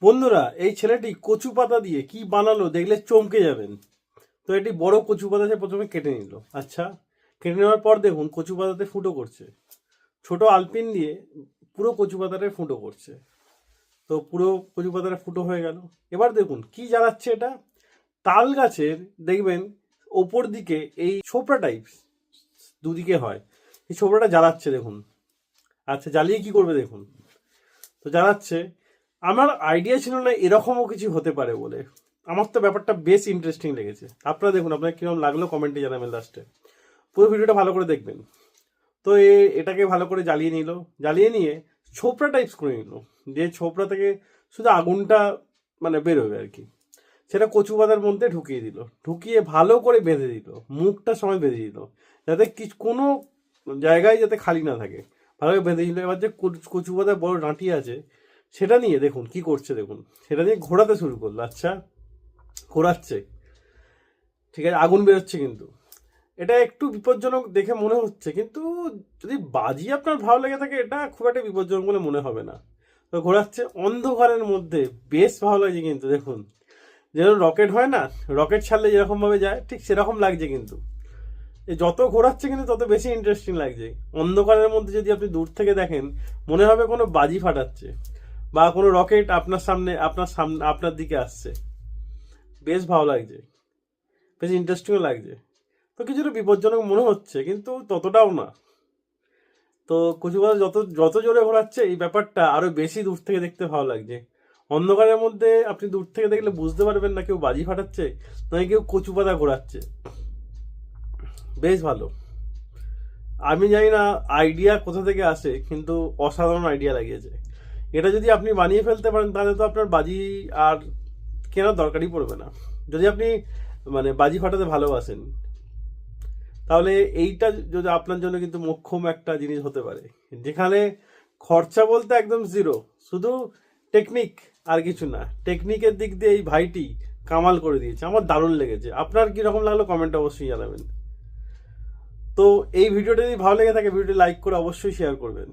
বন্ধুরা, এই ছেলেটি কচু পাতা দিয়ে কি বানালো দেখলে চমকে যাবেন। তো এটি বড় কচু পাতাতে প্রথমে কেটে নিল। আচ্ছা, কেটে নেওয়ার পর দেখুন কচু পাতাতে ফুটো করছে। ছোট আলপিন দিয়ে পুরো কচু পাতাটা ফুটো করছে। তো পুরো কচু পাতাটা ফুটো হয়ে গেল। এবার দেখুন কি জ্বালাচ্ছে এটা। তাল গাছের দেখবেন ওপর দিকে এই ছোপড়া টাইপ দুদিকে হয়, এই ছোপড়াটা জ্বালাচ্ছে দেখুন। আচ্ছা, জ্বালিয়ে কি করবে দেখুন। তো জ্বালাচ্ছে। আমার আইডিয়া ছিল না এরকমও কিছু হতে পারে বলে। আমার তো ব্যাপারটা বেশ ইন্টারেস্টিং লেগেছে। আপনারা দেখুন আপনার কিরকম লাগলো কমেন্টে জানাবেন লাস্টে। পুরো ভিডিওটা ভালো করে দেখবেন। তো এটাকে ভালো করে জ্বালিয়ে নিল। জ্বালিয়ে নিয়ে ছোপড়া টাইপস করে নিল, যে ছোপড়া থেকে শুধু আগুনটা মানে বেরোবে আর কি। সেটা কচু পাতার মধ্যে ঢুকিয়ে দিল। ঢুকিয়ে ভালো করে বেঁধে দিল, মুখটা সময় বেঁধে দিল, যাতে কোনো জায়গায় যাতে খালি না থাকে। ভালোভাবে বেঁধে দিল। এবার যে কচু পাতার বড় ডাঁটি আছে সেটা নিয়ে দেখুন কি করছে দেখুন। সেটা নিয়ে ঘোরাতে শুরু করলো। আচ্ছা, ঘোরাচ্ছে, ঠিক আছে, আগুন বেরোচ্ছে কিন্তু। এটা একটু বিপজ্জনক দেখে মনে হচ্ছে, কিন্তু যদি বাজি আপনার ভালো লেগে থাকে এটা খুব একটা বিপজ্জনক বলে মনে হবে না। তো ঘোরাচ্ছে অন্ধকারের মধ্যে, বেশ ভালো লাগছে কিন্তু দেখুন। যেরকম রকেট হয় না, রকেট ছাড়লে যেরকমভাবে যায় ঠিক সেরকম লাগছে কিন্তু। এই যত ঘোরাচ্ছে কিন্তু তত বেশি ইন্টারেস্টিং লাগছে। অন্ধকারের মধ্যে যদি আপনি দূর থেকে দেখেন মনে হবে কোনো বাজি ফাটাচ্ছে বা কোনো রকেট আপনার দিকে আসছে। বেশ ভালো লাগছে, বেশ ইন্টারেস্টিংও লাগছে। তো কিছুটা বিপজ্জনক মনে হচ্ছে কিন্তু ততটাও না। তো কচুপাতা যত যত জোরে ঘোরাচ্ছে এই ব্যাপারটা আরো বেশি দূর থেকে দেখতে ভালো লাগছে। অন্ধকারের মধ্যে আপনি দূর থেকে দেখলে বুঝতে পারবেন না কেউ বাজি ফাটাচ্ছে নয় কেউ কচু পাতা ঘোরাচ্ছে। বেশ ভালো। আমি জানি না আইডিয়া কোথা থেকে আসে, কিন্তু অসাধারণ আইডিয়া লাগিয়েছে। এটা যদি আপনি বানিয়ে ফেলতে পারেন তাহলে তো আপনার বাজি আর কেনার দরকারই পড়বে না। যদি আপনি মানে বাজি ফাটাতে ভালোবাসেন তাহলে এইটা যদি আপনার জন্য কিন্তু মোক্ষম একটা জিনিস হতে পারে, যেখানে খরচা বলতে একদম জিরো, শুধু টেকনিক আর কিছু না। টেকনিকের দিক দিয়ে এই ভাইটি কামাল করে দিয়েছে। আমার দারুণ লেগেছে। আপনার কীরকম লাগলো কমেন্টে অবশ্যই জানাবেন। তো এই ভিডিওটা যদি ভালো লেগে থাকে ভিডিওটি লাইক করে অবশ্যই শেয়ার করবেন।